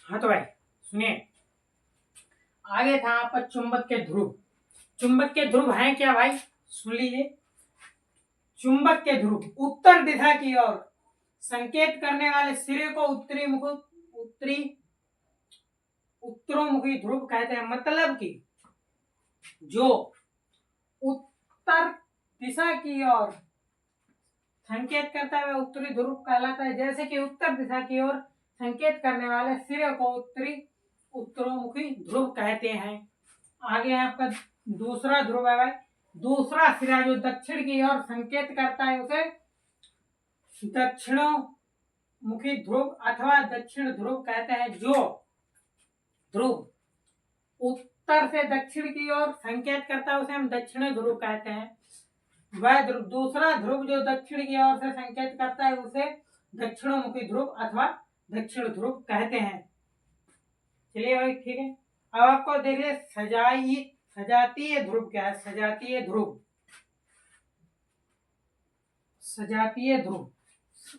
हाँ तो भाई सुनिए, आगे था आपका चुंबक के ध्रुव। चुंबक के ध्रुव हैं क्या भाई? सुन लीजिए। चुंबक के ध्रुव उत्तर दिशा की ओर संकेत करने वाले सिरे को उत्तरोमुखी ध्रुव कहते हैं। मतलब कि जो उत्तर दिशा की ओर संकेत करता है वह उत्तरी ध्रुव कहलाता है। जैसे कि उत्तर दिशा की ओर संकेत करने वाले सिरे को उत्तरोमुखी ध्रुव कहते हैं। आगे है आपका दूसरा ध्रुव है भाई। दूसरा सिरा जो दक्षिण की ओर संकेत करता है उसे दक्षिणोमुखी ध्रुव अथवा दक्षिण ध्रुव कहते हैं। जो ध्रुव उत्तर से दक्षिण की ओर संकेत करता है उसे हम दक्षिणी ध्रुव कहते हैं। वह दूसरा ध्रुव जो दक्षिण की ओर से संकेत करता है उसे दक्षिणोमुखी ध्रुव अथवा दक्षिण ध्रुव कहते हैं। चलिए भाई ठीक है। अब आपको देखिए सजातीय ध्रुव क्या है। सजातीय ध्रुव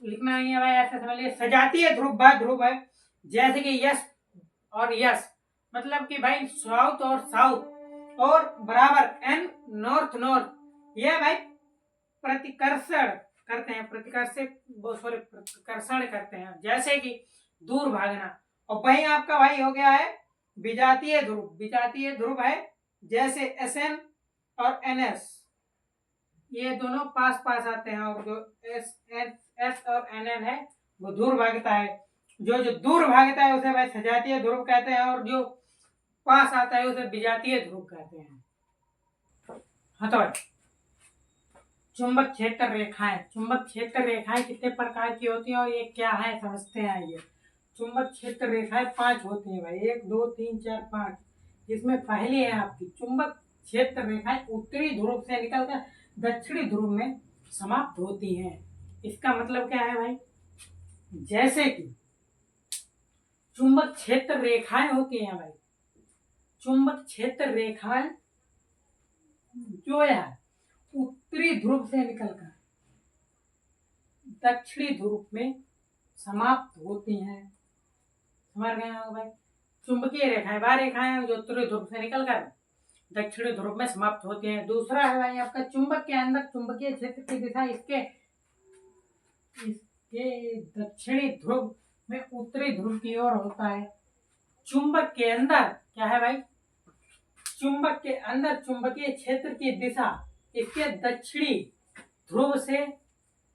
लिखना नहीं है भाई, ऐसे समझ लीजिए। सजातीय ध्रुव वह ध्रुव है जैसे कि यस और यस, मतलब कि भाई साउथ और साउथ और बराबर एन नॉर्थ नॉर्थ, यह भाई प्रतिकर्षण करते हैं। प्रतिकर्षण करते हैं, जैसे कि दूर भागना। और वहीं आपका भाई हो गया है विजातीय ध्रुव। विजातीय ध्रुव है जैसे एस एन और एन एस, ये दोनों पास पास आते हैं। और जो एस और एन एन है वो दूर भागता है। जो दूर भागता है उसे भाई सजातीय ध्रुव कहते हैं, और जो पास आता है उसे विजातीय ध्रुव कहते हैं। हाँ तो चुंबक क्षेत्र रेखाएं। चुंबक क्षेत्र रेखाएं कितने प्रकार की होती हैं और ये क्या है समझते हैं। ये चुंबक क्षेत्र रेखाएं 5 होती हैं भाई, 1 2 3 4 5। जिसमें पहली है आपकी चुंबक क्षेत्र रेखाएं उत्तरी ध्रुव से निकलकर दक्षिणी ध्रुव में समाप्त होती हैं। इसका मतलब क्या है भाई? जैसे कि चुंबक क्षेत्र रेखाएं होती हैं भाई, चुंबक क्षेत्र रेखाएं जो है उत्तरी ध्रुव से निकलकर दक्षिणी ध्रुव में समाप्त होती हैं। समझ गए हो भाई? चुंबकीय रेखाएं वह रेखाएं जो उत्तरी ध्रुव से निकलकर दक्षिणी ध्रुव में समाप्त होती हैं। दूसरा है भाई आपका चुंबक के अंदर चुंबकीय क्षेत्र की दिशा इसके दक्षिणी ध्रुव में उत्तरी ध्रुव की ओर होता है। चुंबक के अंदर क्या है भाई? चुंबक के अंदर चुंबकीय क्षेत्र की दिशा इसके दक्षिणी ध्रुव से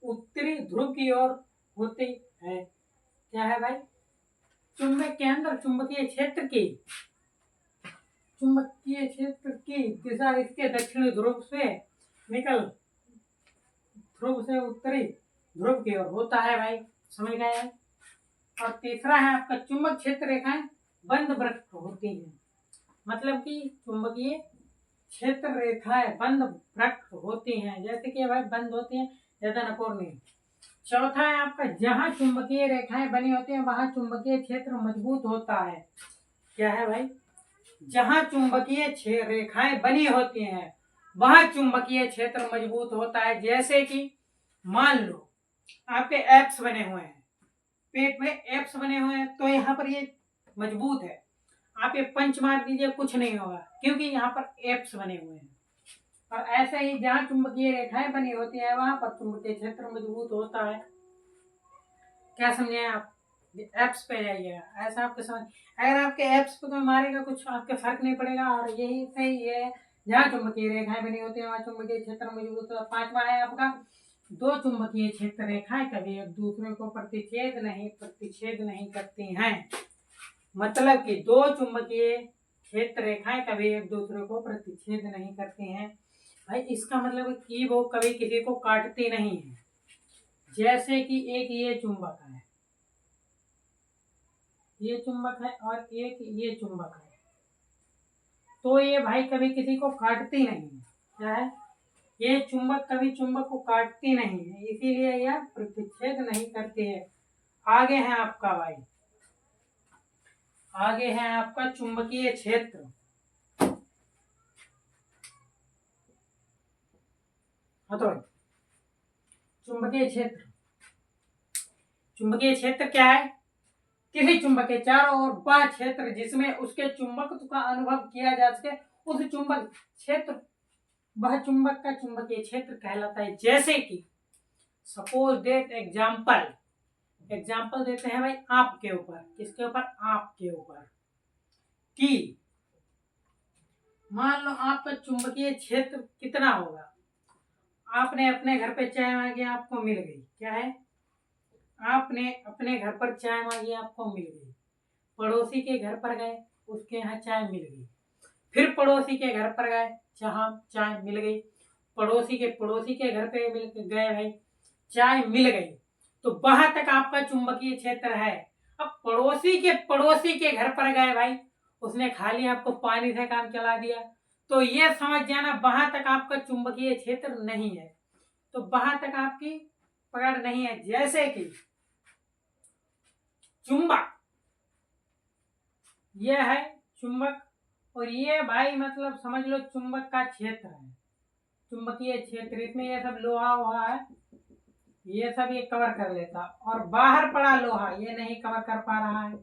उत्तरी ध्रुव की ओर होती है। क्या है भाई? चुंबक के अंदर चुंबकीय क्षेत्र की दिशा इसके दक्षिणी ध्रुव से निकल ध्रुव से उत्तरी ध्रुव की ओर होता है भाई। समझ गए हैं? और तीसरा है आपका चुंबक क्षेत्र रेखाएं बंद वृत्त होती हैं। मतलब कि चुंबकीय क्षेत्र रेखाएं बंद वृत्त होती हैं, जैसे कि भाई बंद होती हैं, ज्यादा नकोर नहीं। चौथा है आपका जहां चुंबकीय रेखाएं बनी होती हैं वहां चुंबकीय क्षेत्र मजबूत होता है। क्या है भाई? जहां चुंबकीय रेखाएं बनी होती हैं वहां चुंबकीय क्षेत्र मजबूत होता है। जैसे कि मान लो आपके एप्स बने हुए हैं, पेट में एप्स बने हुए हैं, तो यहाँ पर ये मजबूत है। आप ये पंच मार दीजिए कुछ नहीं होगा, क्योंकि यहाँ पर एप्स बने हुए हैं। और ऐसे ही जहाँ चुंबकीय रेखाएं बनी होती है वहां पर चुंबकीय क्षेत्र मजबूत होता है। क्या समझे आप? एप्स पे जाइएगा, ऐसा आपके समझ। अगर आपके एप्स पे कोई मारेगा कुछ आपके फर्क नहीं पड़ेगा। और यही सही है, जहाँ चुंबकीय रेखाएं बनी होती है वहाँ चुंबकीय क्षेत्र मजबूत होता है। पांचवा है आपका दो चुंबकीय क्षेत्र रेखाएं कभी एक दूसरे को प्रतिच्छेद नहीं करती हैं। मतलब कि दो चुंबकीय क्षेत्र रेखाएं कभी एक दूसरे को प्रतिच्छेद नहीं करती हैं भाई। इसका मतलब है कि वो कभी किसी को काटती नहीं है। जैसे कि एक ये चुंबक है, ये चुंबक है और एक ये चुंबक है, तो ये भाई कभी किसी को काटती नहीं है। क्या है? ये चुंबक कभी चुंबक को काटती नहीं है, इसीलिए यह प्रतिच्छेद नहीं करती है। आगे है आपका भाई, आगे है आपका चुंबकीय क्षेत्र। हाँ तो चुंबकीय क्षेत्र, चुंबकीय क्षेत्र क्या है? किसी चुंबक के चारों ओर वह क्षेत्र जिसमें उसके चुंबकत्व का अनुभव किया जा सके उस चुंबक क्षेत्र, वह चुंबक का चुंबकीय क्षेत्र कहलाता है। जैसे कि सपोज डेट एग्जाम्पल देते हैं भाई आपके ऊपर, किसके ऊपर, आपके ऊपर, कि मान लो आपका चुंबकीय क्षेत्र कितना होगा। आपने अपने घर पे चाय मांगी, आपको मिल गई, क्या है, आपने अपने घर पर चाय मांगी, आपको मिल गई। पड़ोसी के घर पर गए, उसके यहाँ चाय मिल गई। फिर पड़ोसी के घर पर गए, जहाँ चाय मिल गई। पड़ोसी के घर पे गए भाई, चाय मिल गई, तो वहां तक आपका चुंबकीय क्षेत्र है। अब पड़ोसी के घर पर गए भाई, उसने खाली आपको पानी से काम चला दिया, तो ये समझ जाना वहां तक आपका चुंबकीय क्षेत्र नहीं है, तो वहां तक आपकी पकड़ नहीं है। जैसे कि चुंबक, यह है चुंबक, और ये भाई मतलब समझ लो चुंबक का क्षेत्र है, चुंबकीय क्षेत्र, इसमें ये सब लोहा वोहा है, ये सब ये कवर कर लेता, और बाहर पड़ा लोहा ये नहीं कवर कर पा रहा है।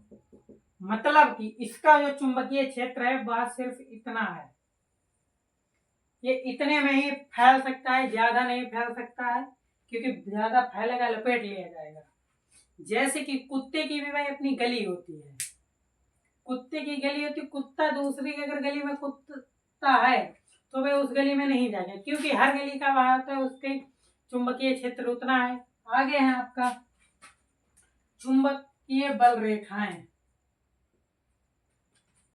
मतलब कि इसका जो चुंबकीय क्षेत्र है वह सिर्फ इतना है, ये इतने में ही फैल सकता है, ज्यादा नहीं फैल सकता है, क्योंकि ज्यादा फैलेगा लपेट लिया जाएगा। जैसे कि कुत्ते की भी भाई अपनी गली होती है, कुत्ते की गली होती है, कुत्ता दूसरी अगर गली में कुत्ता है तो वे उस गली में नहीं जाएगा, क्योंकि हर गली का वह होता है, उसके चुंबकीय क्षेत्र उतना है। आगे है आपका चुंबकीय बल रेखाएं,